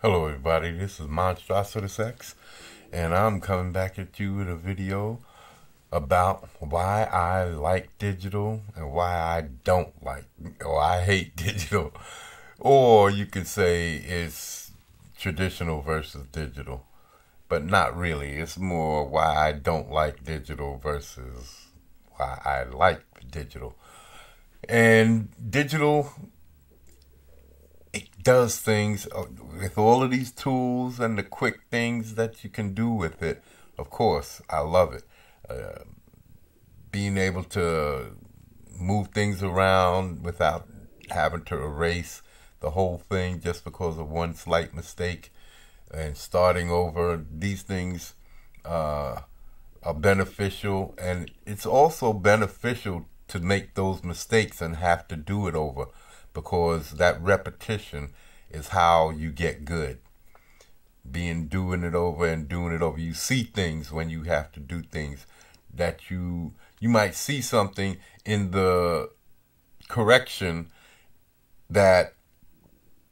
Hello everybody, this is Monstrositus X, and I'm coming back at you with a video about why I like digital and why I don't like, or I hate digital. Or you could say it's traditional versus digital, but not really. It's more why I don't like digital versus why I like digital. And digital, it does things with all of these tools and the quick things that you can do with it. Of course, I love it. Being able to move things around without having to erase the whole thing just because of one slight mistake and starting over. These things are beneficial, and it's also beneficial to make those mistakes and have to do it over because that repetition is how you get good. Doing it over and doing it over. You see things when you have to do things that you might see something in the correction that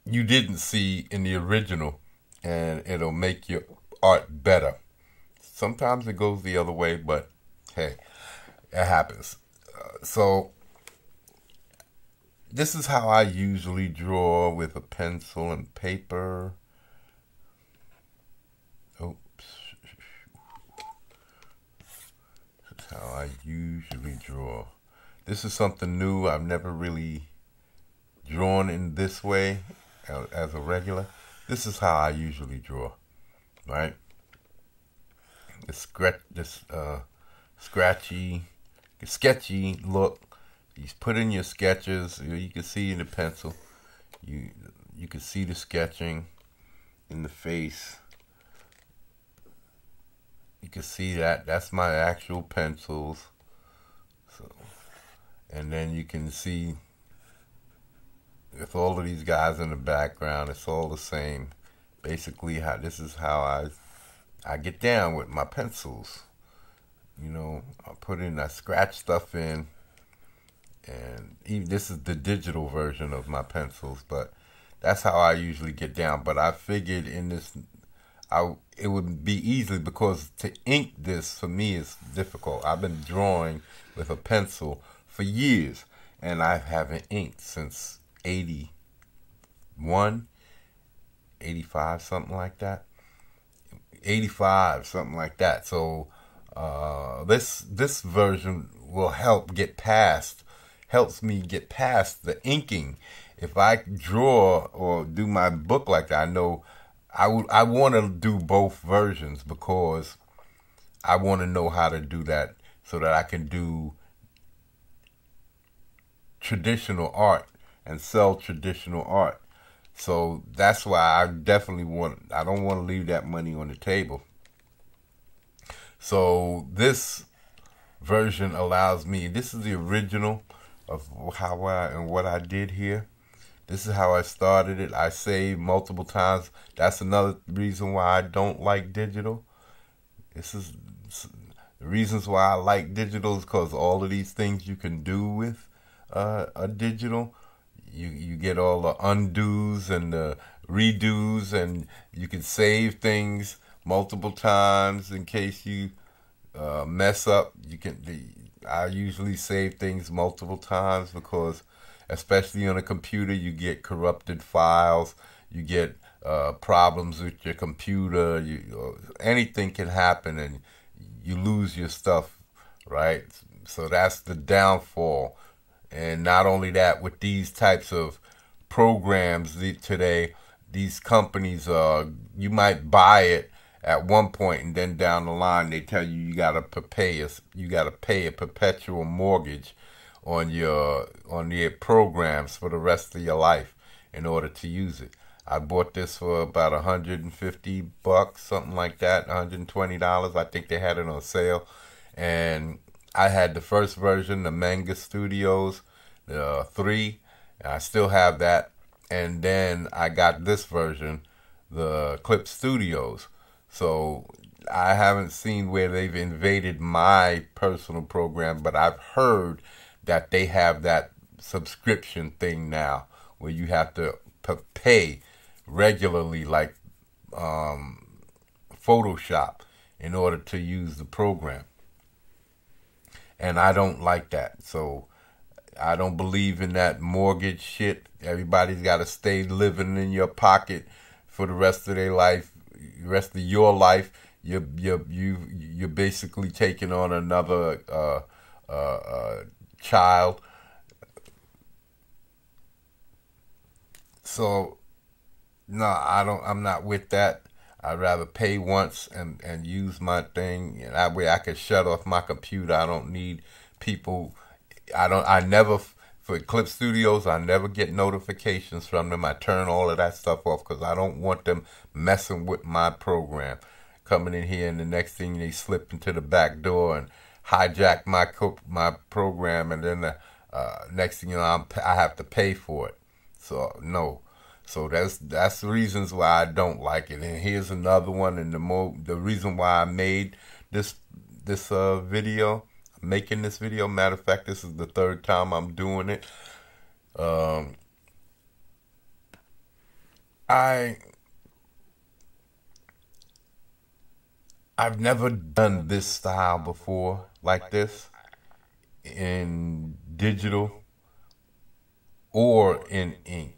you didn't see in the original, and it'll make your art better. Sometimes it goes the other way, but hey, it happens. So this is how I usually draw with a pencil and paper. Oops. This is how I usually draw. This is something new. I've never really drawn in this way as a regular. This is how I usually draw, right? This scratchy, sketchy look. You put in your sketches. You can see in the pencil. You can see the sketching in the face. You can see that. That's my actual pencils. So, and then you can see with all of these guys in the background, it's all the same. Basically, this is how I get down with my pencils. I scratch stuff in, and even this is the digital version of my pencils, but that's how I usually get down. But I figured it would be easy because to ink this for me is difficult. I've been drawing with a pencil for years, and I haven't inked since 81, 85, something like that. 85, something like that. So this version will helps me get past the inking. If I draw or do my book like that, I know I want to do both versions because I want to know how to do that so that I can do traditional art and sell traditional art. So that's why I don't want to leave that money on the table. So this version allows me, this is the original of what I did here. This is how I started it. I saved multiple times. That's another reason why I don't like digital. This is the reasons why I like digital is because all of these things you can do with a digital. You get all the undos and the redos, and you can save things multiple times in case you mess up. I usually save things multiple times because, especially on a computer, you get corrupted files, you get problems with your computer. Anything can happen, and you lose your stuff, right? So that's the downfall. And not only that, with these types of programs today, these companies, you might buy it at one point, and then down the line they tell you you gotta pay a perpetual mortgage on your programs for the rest of your life in order to use it. I bought this for about $150, something like that, $120. I think they had it on sale, and I had the first version, the Manga Studios, the 3. I still have that. And then I got this version, the Clip Studios. So I haven't seen where they've invaded my personal program, but I've heard that they have that subscription thing now where you have to pay regularly, like Photoshop, in order to use the program. And I don't like that. So I don't believe in that mortgage shit. Everybody's got to stay living in your pocket for the rest of their life, the rest of your life. You're basically taking on another child. So no, I don't. I'm not with that. I'd rather pay once and use my thing, and that way I can shut off my computer. I don't need people. I never, for Clip Studios, I never get notifications from them. I turn all of that stuff off because I don't want them messing with my program. Coming in here, and the next thing they slip into the back door and hijack my program, and then next thing you know, I have to pay for it. So no. So that's the reasons why I don't like it. And here's another one. And the reason why I made this video, making this video. Matter of fact, this is the third time I'm doing it. I've never done this style before, like this, in digital or in ink.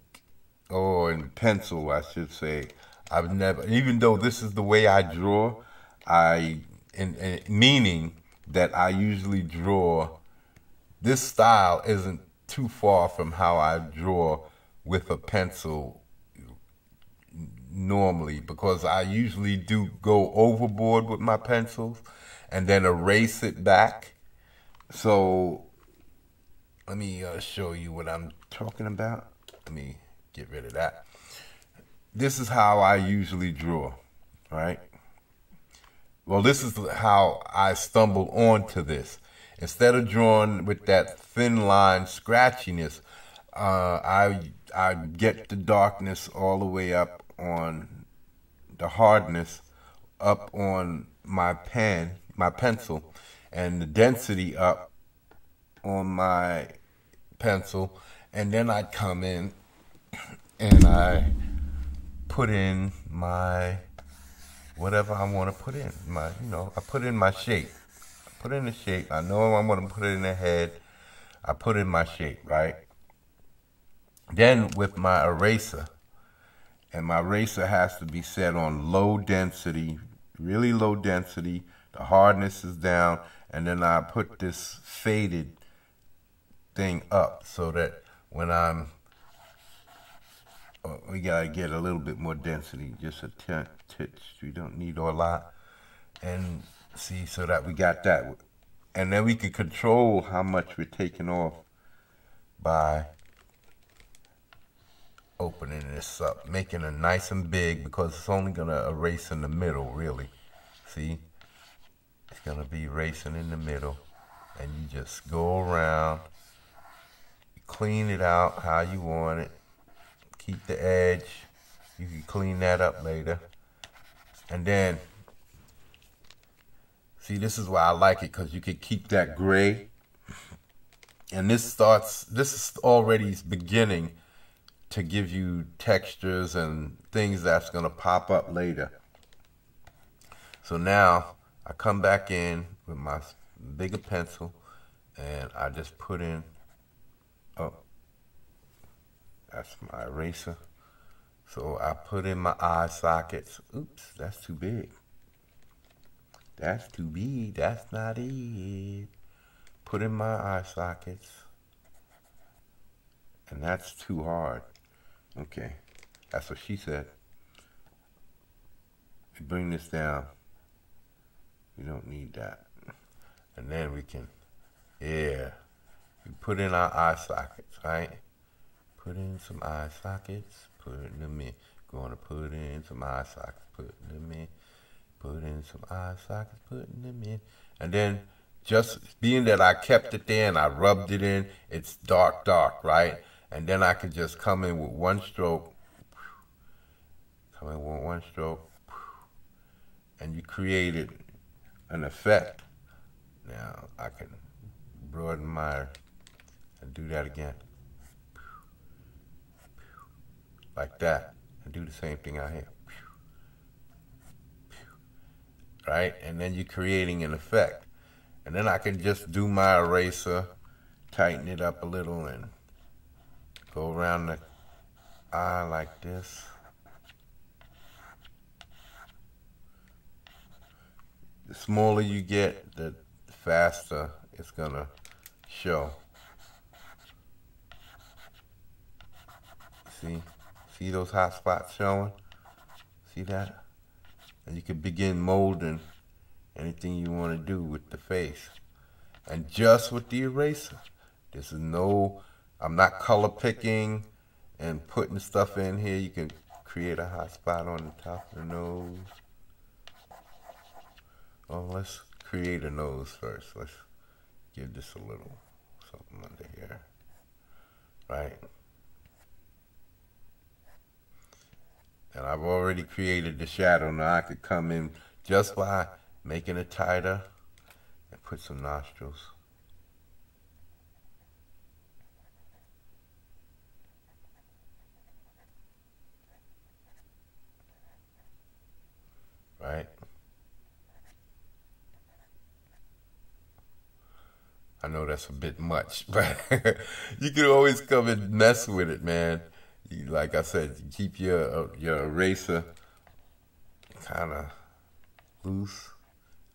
Or in pencil, I should say. I've never, even though this is the way I draw, meaning that I usually draw, this style isn't too far from how I draw with a pencil normally, because I usually do go overboard with my pencils and then erase it back. So let me show you what I'm talking about. Let me get rid of that. This is how I usually draw, right? Well, this is how I stumbled onto this. Instead of drawing with that thin line scratchiness, I get the darkness all the way up on the hardness up on my pencil, and the density up on my pencil, and then I come in and I put in my whatever I want to put in. I put in my shape. I put in the shape. I know I'm going to put it in the head. I put in my shape, right? Then with my eraser, and my eraser has to be set on low density, really low density. The hardness is down, and then I put this faded thing up so that when we gotta get a little bit more density, just a titch. We don't need a lot. And see, so that we got that. And then we can control how much we're taking off by opening this up, making it nice and big, because it's only gonna erase in the middle, really. See? It's gonna be erasing in the middle. And you just go around, clean it out how you want it. Keep the edge. You can clean that up later. And then, see, this is why I like it, because you can keep that gray. And this is already beginning to give you textures and things that's going to pop up later. So now, I come back in with my bigger pencil, and I just put in, that's my eraser. So I put in my eye sockets. Oops, that's too big. That's too big. That's not it. Put in my eye sockets. And that's too hard. Okay, that's what she said. We bring this down. We don't need that. And then we can, we put in our eye sockets, right? Put in some eye sockets, put them in. Going to put in some eye sockets, put them in. Put in some eye sockets, putting them in. And then, just being that I kept it there and I rubbed it in, it's dark, right? And then I can just come in with one stroke. Come in with one stroke. And you created an effect. Now, I can broaden my, and do that again. Like that. and do the same thing out here. Right? And then you're creating an effect. And then I can just do my eraser, tighten it up a little, and go around the eye like this. The smaller you get, the faster it's gonna show. See those hot spots showing? See that? And you can begin molding anything you want to do with the face. And just with the eraser. This is no, I'm not color picking and putting stuff in here. You can create a hot spot on the top of the nose. Oh, let's create a nose first. Let's give this a little something under here. Right? And I've already created the shadow. Now I could come in just by making it tighter and put some nostrils. Right? I know that's a bit much, but you can always come and mess with it, man. Like I said, you keep your eraser kind of loose,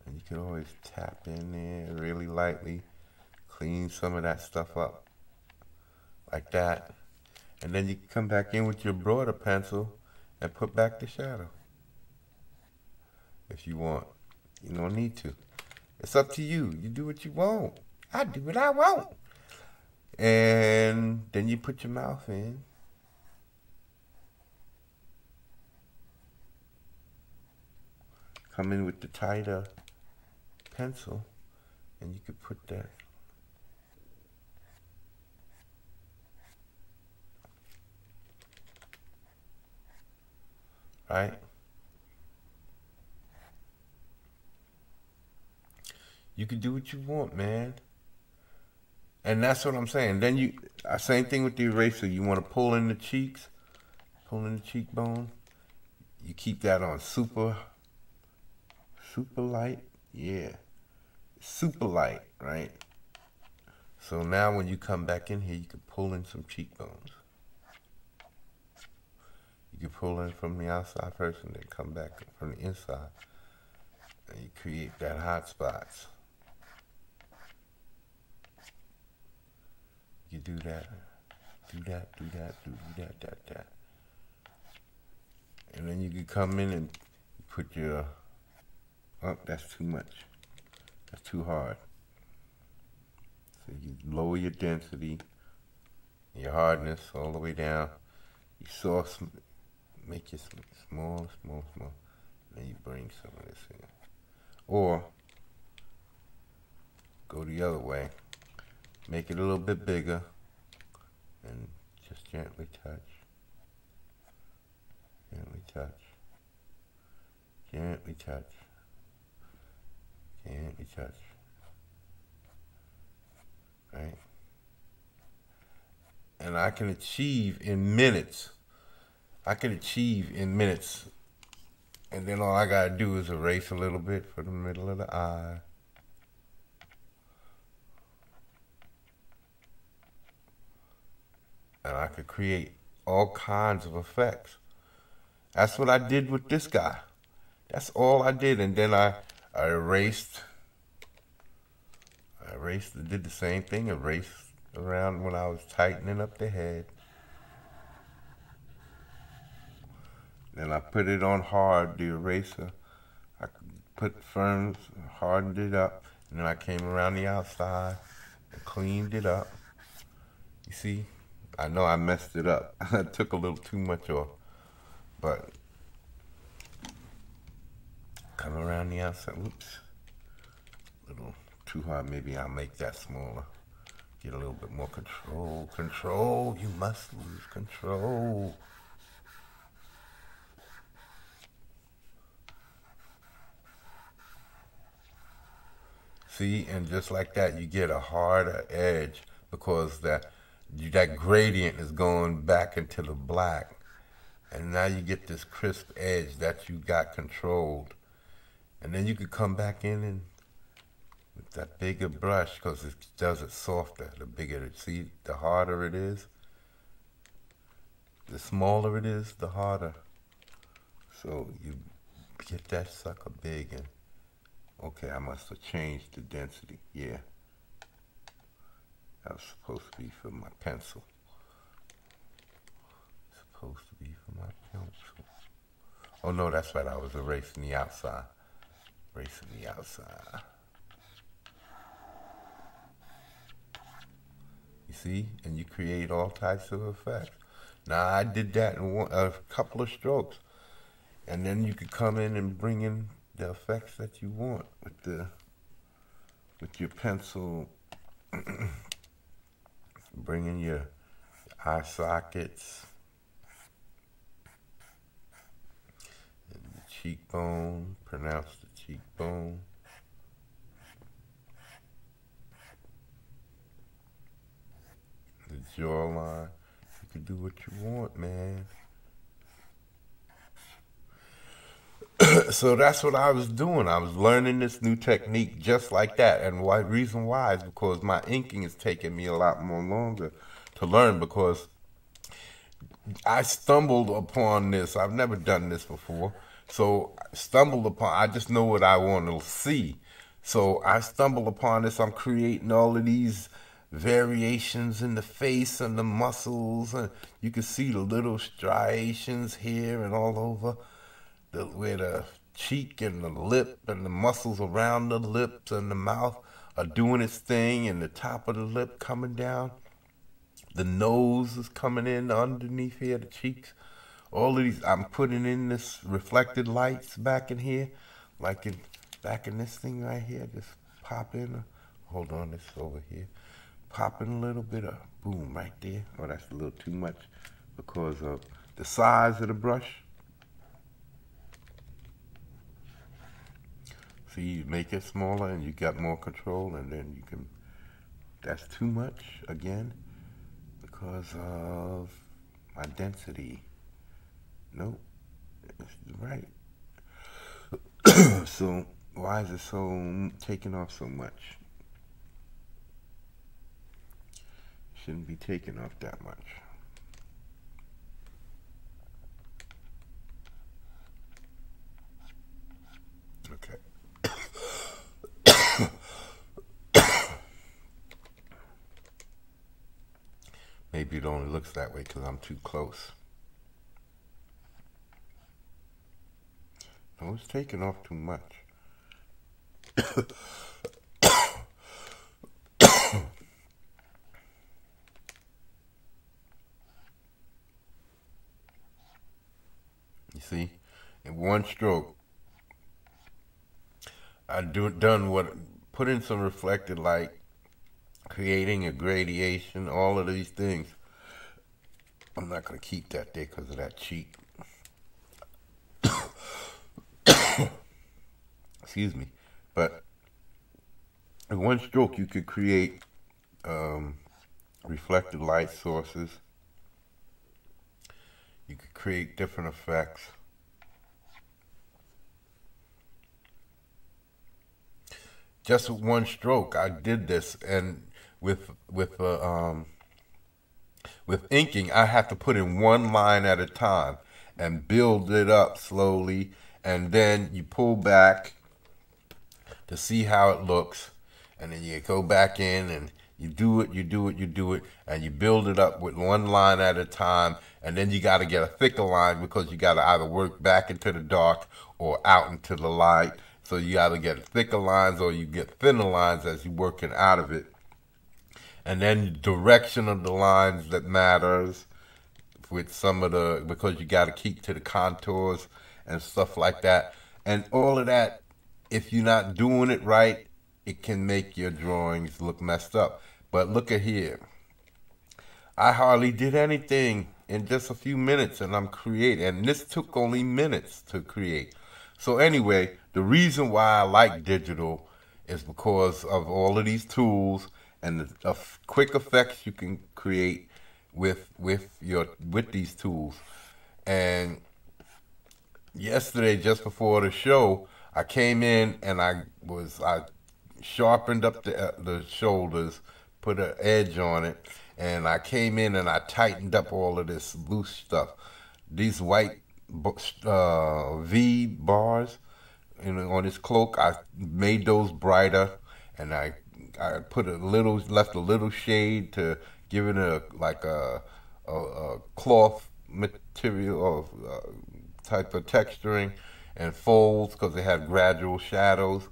and you can always tap in there really lightly, clean some of that stuff up, like that. And then you can come back in with your broader pencil and put back the shadow. If you want. You don't need to. It's up to you. You do what you want. I do what I want. And then you put your mouth in. Come in with the tighter pencil, and you could put that. Right? You can do what you want, man. And that's what I'm saying. Then you, same thing with the eraser. You want to pull in the cheeks, pull in the cheekbone. You keep that on super light. Yeah. Super light, right? So now when you come back in here, you can pull in some cheekbones. You can pull in from the outside first and then come back from the inside. And you create that hot spots. You do that, do that, do that, do that, that. And then you can come in and put your, oh, that's too much. That's too hard. So you lower your density, your hardness all the way down. You source, make it small. And then you bring some of this in. Or go the other way. Make it a little bit bigger and just gently touch. Gently touch. Gently touch. Gently touch. Right? And I can achieve in minutes. And then all I gotta do is erase a little bit for the middle of the eye. And I could create all kinds of effects. That's what I did with this guy. That's all I did. And then I erased, did the same thing, erased around when I was tightening up the head. Then I put it on hard, the eraser. I put firm, hardened it up. And then I came around the outside and cleaned it up. You see? I know I messed it up. I took a little too much off. But come around the outside. Whoops. A little too hard. Maybe I'll make that smaller. Get a little bit more control. Control. You must lose control. See, and just like that, you get a harder edge because that gradient is going back into the black, And now you get this crisp edge that you got controlled. And then you could come back in and with that bigger brush, because it does it softer. The bigger it, see, the harder it is. The smaller it is, the harder. So you get that sucker big and, okay, I must have changed the density. Yeah. That was supposed to be for my pencil. Supposed to be for my pencil. Oh no, that's right, I was erasing the outside. Erasing the outside. You see? And you create all types of effects. Now I did that in a couple of strokes. And then you could come in and bring in the effects that you want with your pencil. Bring in your eye sockets and the cheekbone. Pronounce the cheekbone. The jawline. You can do what you want, man. So that's what I was doing. I was learning this new technique just like that. And why? Reason why is because my inking is taking me a lot more longer to learn, because I stumbled upon this. I've never done this before. So I just know what I want to see. So I stumbled upon this. I'm creating all of these variations in the face and the muscles. And you can see the little striations here and all over. Where the cheek and the lip and the muscles around the lips and the mouth are doing its thing, and the top of the lip coming down. The nose is coming in underneath here, the cheeks. All of these, I'm putting in this reflected lights back in here, like back in this thing right here. Just pop in. Hold on, this over here. Pop in a little bit of boom right there. Oh, that's a little too much because of the size of the brush. See, you make it smaller and you got more control, and then you can, that's too much again because of my density. Nope, it's right. So why is it so taking off so much? Shouldn't be taking off that much. Okay. Maybe it only looks that way because I'm too close. No, it's taking off too much. You see, in one stroke, put in some reflected light, creating a gradation, all of these things. I'm not going to keep that there because of that cheek. Excuse me. But in one stroke, you could create reflected light sources. You could create different effects. Just with one stroke, I did this, and with inking, I have to put in one line at a time and build it up slowly, and then you pull back to see how it looks, and then you go back in and you do it, and you build it up with one line at a time, and then you got to get a thicker line because you got to either work back into the dark or out into the light. So you either get thicker lines or you get thinner lines as you're working out of it. And then direction of the lines that matters with some of because you got to keep to the contours and stuff like that. And all of that, if you're not doing it right, it can make your drawings look messed up. But look at here. I hardly did anything in just a few minutes and I'm creating. And this took only minutes to create. So anyway, the reason why I like digital is because of all of these tools and the quick effects you can create with these tools. And yesterday, just before the show, I came in and I sharpened up the shoulders, put an edge on it, and I came in and I tightened up all of this loose stuff. These white V bars, on his cloak, I made those brighter, and I put left a little shade to give it a cloth material or type of texturing and folds because they have gradual shadows.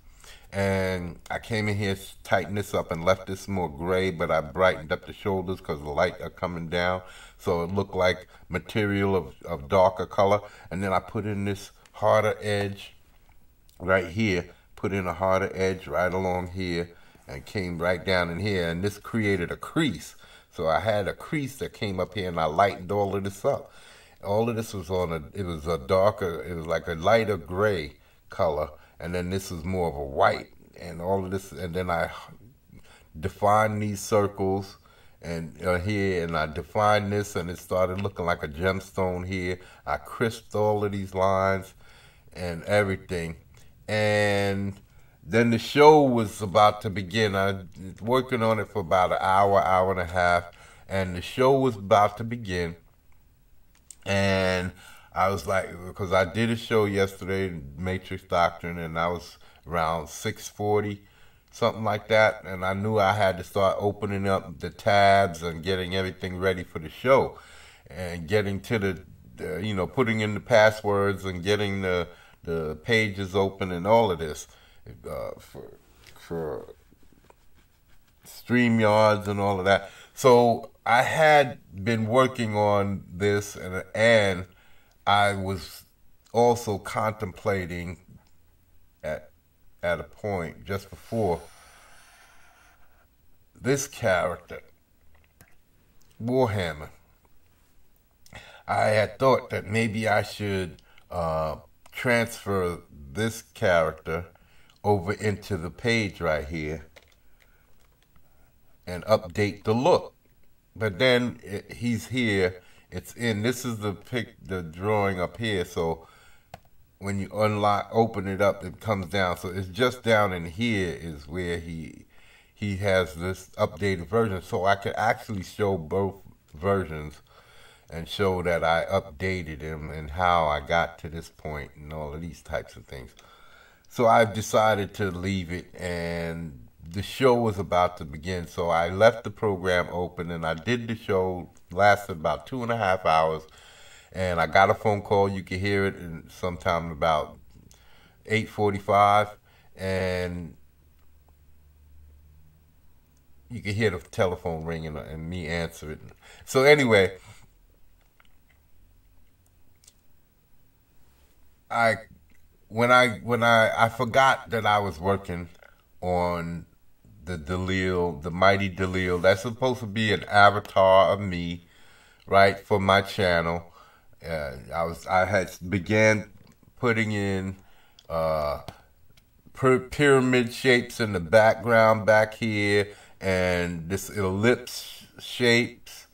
And I came in here, tightened this up, and left this more gray, but I brightened up the shoulders because the light are coming down, so it looked like material of darker color. And then I put in this harder edge right here, put in a harder edge right along here, and came right down in here, and this created a crease. So I had a crease that came up here, and I lightened all of this up. All of this was it was a darker, it was like a lighter gray color, and then this was more of a white, and all of this, and then I defined these circles and here, and I defined this, and it started looking like a gemstone here. I crisped all of these lines and everything, and then the show was about to begin. I was working on it for about an hour and a half, and the show was about to begin. And I was like, because I did a show yesterday, Matrix Doctrine, and I was around 6:40, something like that, and I knew I had to start opening up the tabs and getting everything ready for the show, and getting to putting in the passwords and getting the pages open and all of this for StreamYards and all of that. So I had been working on this, and I was also contemplating at a point just before this character, Warhammer. I had thought that maybe I should transfer this character over into the page right here and update the look. But then he's here. This is the drawing up here. So when you open it up, it comes down. So it's just down in here is where he has this updated version. So I could actually show both versions and show that I updated him and how I got to this point and all of these types of things. So I've decided to leave it, and the show was about to begin. So I left the program open, and I did the show, lasted about 2.5 hours, and I got a phone call. You could hear it sometime about 8:45, and you could hear the telephone ringing and me answer it. So anyway, I forgot that I was working on the Delil, the Mighty Delil. That's supposed to be an avatar of me, right, for my channel. I had began putting in pyramid shapes in the background back here, and this ellipse shapes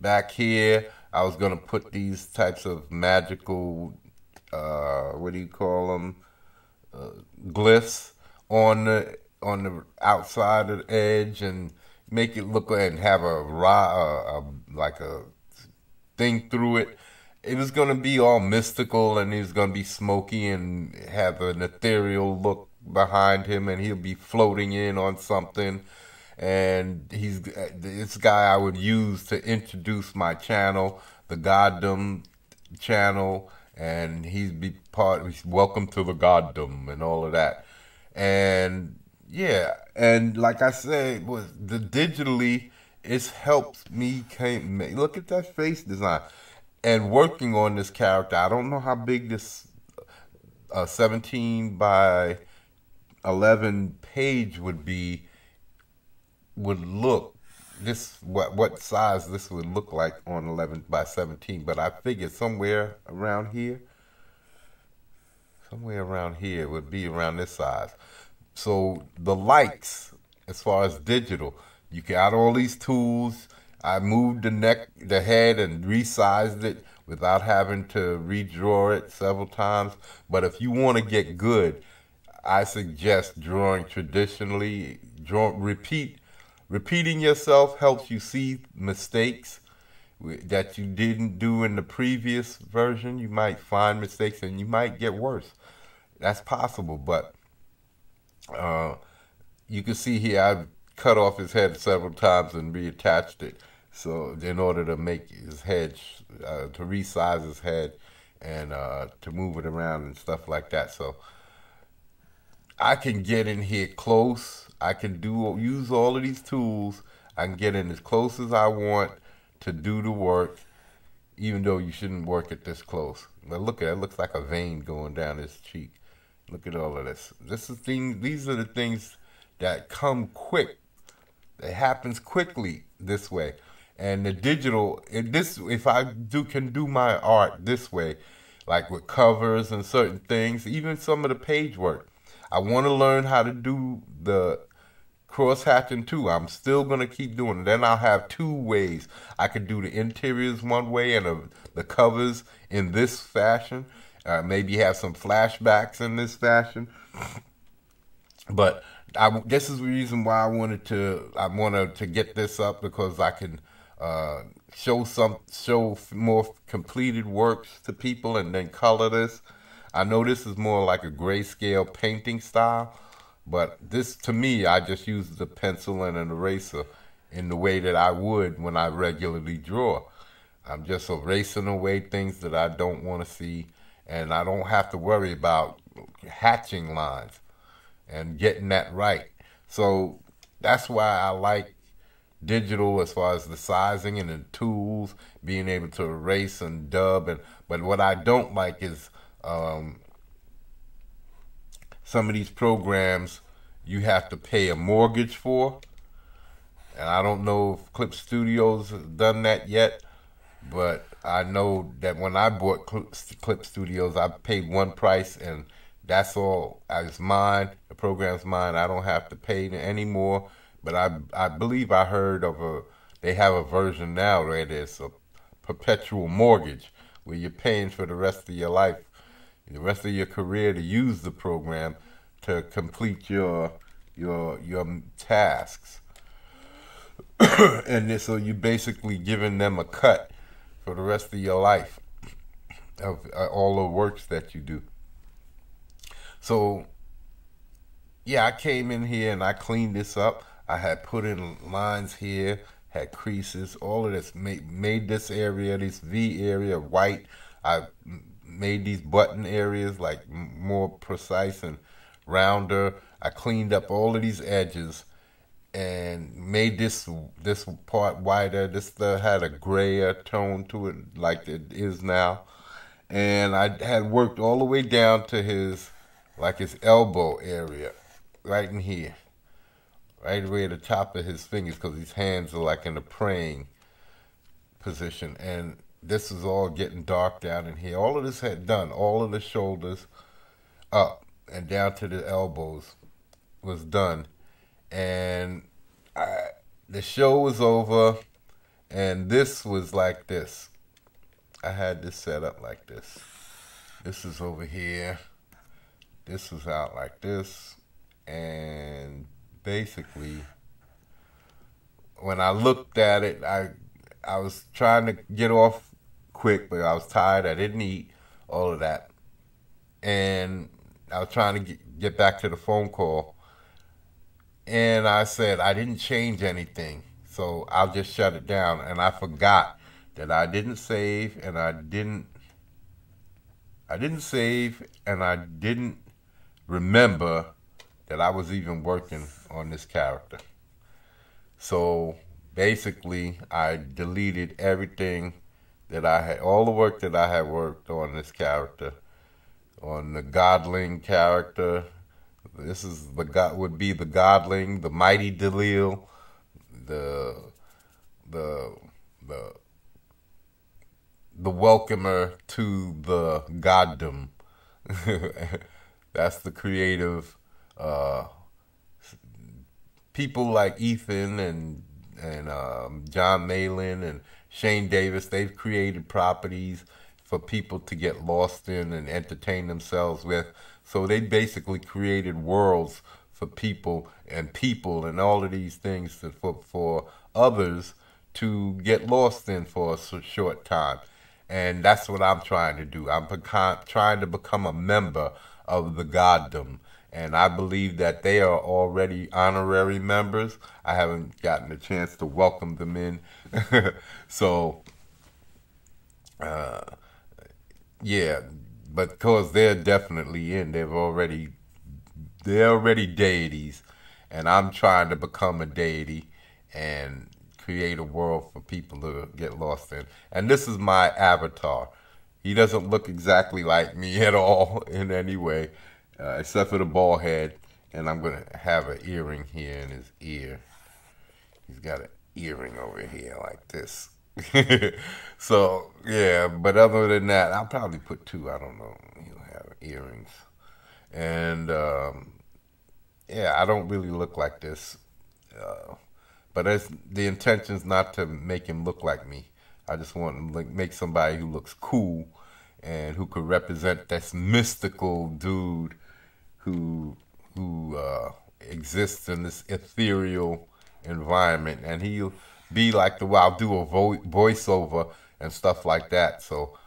back here. I was gonna put these types of magical what do you call them, glyphs on the outside of the edge, and make it look like, and have like a thing through it. It was going to be all mystical, and he was going to be smoky and have an ethereal look behind him, and he'll be floating in on something. And he's this guy I would use to introduce my channel, the Goddom channel, and he's welcome to the Goddom and all of that. And yeah, and like I said, digitally, it's helped me look at that face design. And working on this character, I don't know how big this 17 by 11 page would look. This what size this would look like on 11 by 17, but I figured somewhere around here would be around this size. So the likes, as far as digital, you got all these tools. I moved the head and resized it without having to redraw it several times. But if you want to get good, I suggest drawing traditionally. Repeating yourself helps you see mistakes that you didn't do in the previous version. You might find mistakes and you might get worse. That's possible, but you can see here I've cut off his head several times and reattached it. So in order to make his head, to resize his head and to move it around and stuff like that. So I can get in here close. I can use all of these tools. I can get in as close as I want to do the work, even though you shouldn't work it this close. But look at it, it looks like a vein going down his cheek. Look at all of this. These are the things that come quick. It happens quickly this way. And the digital, if I can do my art this way, like with covers and certain things, even some of the page work. I want to learn how to do the cross hatching too. I'm still going to keep doing it. Then I'll have two ways. I could do the interiors one way and the covers in this fashion. Maybe have some flashbacks in this fashion. But this is the reason why I wanted to get this up, because I can show more completed works to people and then color this. I know this is more like a grayscale painting style, but this, to me, I just use the pencil and an eraser in the way that I would when I regularly draw. I'm just erasing away things that I don't want to see, and I don't have to worry about hatching lines and getting that right. So that's why I like digital as far as the sizing and the tools, being able to erase and dub. But what I don't like is some of these programs you have to pay a mortgage for. And I don't know if Clip Studios has done that yet, but I know that when I bought Clip Studios, I paid one price and that's all. It's mine. The program's mine. I don't have to pay anymore. But I believe I heard of they have a version now where there's a perpetual mortgage where you're paying for the rest of your life, the rest of your career, to use the program to complete your tasks. And so you're basically giving them a cut for the rest of your life of all the works that you do. So, yeah, I came in here and I cleaned this up. I had put in lines here, had creases, all of this, made this area, this V area white. I made these button areas like more precise and rounder. I cleaned up all of these edges and made this part wider. This had a grayer tone to it like it is now. And I had worked all the way down to his elbow area, right in here. Right away at the top of his fingers, because his hands are like in a praying position. And this is all getting dark down in here. All of this had done. All of the shoulders up and down to the elbows was done. And the show was over, and this was like this. I had this set up like this. This is over here. This was out like this. And basically, when I looked at it, I was trying to get off quick, but I was tired. I didn't eat, all of that. And I was trying to get back to the phone call. And I said, I didn't change anything, so I'll just shut it down. And I forgot that I didn't save, and I didn't remember that I was even working on this character. So basically, I deleted everything that I had, all the work that I had worked on this character, on the Godling character. This is would be the Godling, the Mighty Delil, the welcomer to the goddom. That's the creative people like Ethan and John Malin and Shane Davis. They've created properties for people to get lost in and entertain themselves with. So they basically created worlds for people and all of these things for others to get lost in for a short time. And that's what I'm trying to do. I'm trying to become a member of the Goddom. And I believe that they are already honorary members. I haven't gotten a chance to welcome them in. So, yeah, but because they're definitely in. They're already deities. And I'm trying to become a deity and create a world for people to get lost in. And this is my avatar. He doesn't look exactly like me at all in any way, except for the bald head. And I'm going to have an earring here in his ear. He's got an earring over here like this. So, yeah, but other than that, I'll probably put two. I don't know. He'll have earrings. And, yeah, I don't really look like this. But the intention's not to make him look like me. I just want to make somebody who looks cool and who could represent this mystical dude who exists in this ethereal environment. And he'll be like I'll do a voiceover and stuff like that. So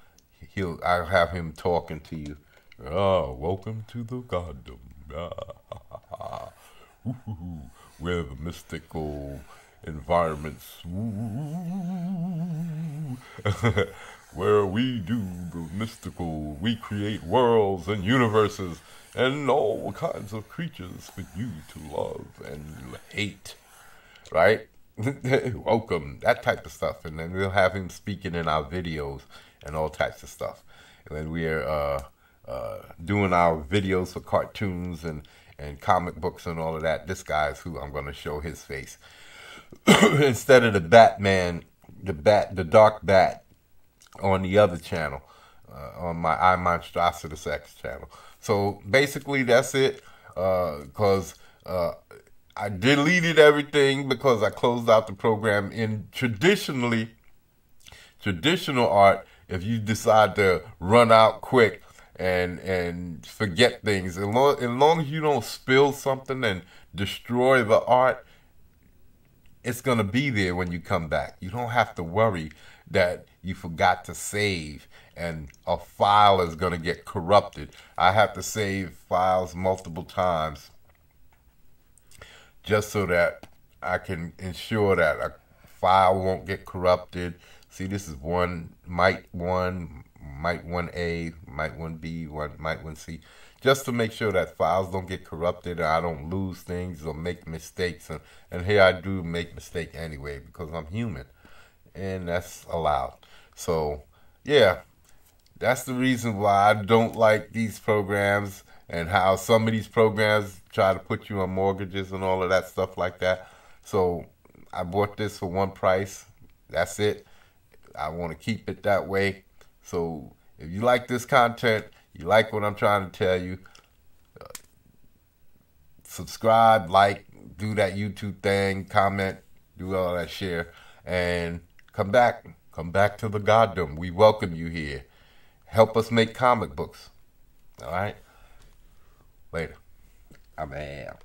I'll have him talking to you. Welcome to the Goddom. Where the mystical environments, where we do the mystical, we create worlds and universes and all kinds of creatures for you to love and hate, right? Welcome, that type of stuff. And then we'll have him speaking in our videos and all types of stuff. And then we're doing our videos for cartoons and comic books and all of that. This guy's who I'm going to show his face. Instead of the Batman, the Dark Bat on the other channel, on my I Monstrositus X channel. So basically that's it, because I deleted everything because I closed out the program. In traditional art, if you decide to run out quick and forget things, as long as you don't spill something and destroy the art, it's going to be there when you come back. You don't have to worry that you forgot to save and a file is going to get corrupted. I have to save files multiple times just so that I can ensure that a file won't get corrupted. See, this is Mite 1, Mite 1A, Mite 1B, Mite 1C, just to make sure that files don't get corrupted and I don't lose things or make mistakes. And here I do make mistake anyway because I'm human, and that's allowed. So, yeah, that's the reason why I don't like these programs and how some of these programs try to put you on mortgages and all of that stuff like that. So I bought this for one price. That's it. I want to keep it that way. So if you like this content, you like what I'm trying to tell you, subscribe, like, do that YouTube thing, comment, do all that, share, and come back to the Goddom. We welcome you here. Help us make comic books. All right? Later. I'm out.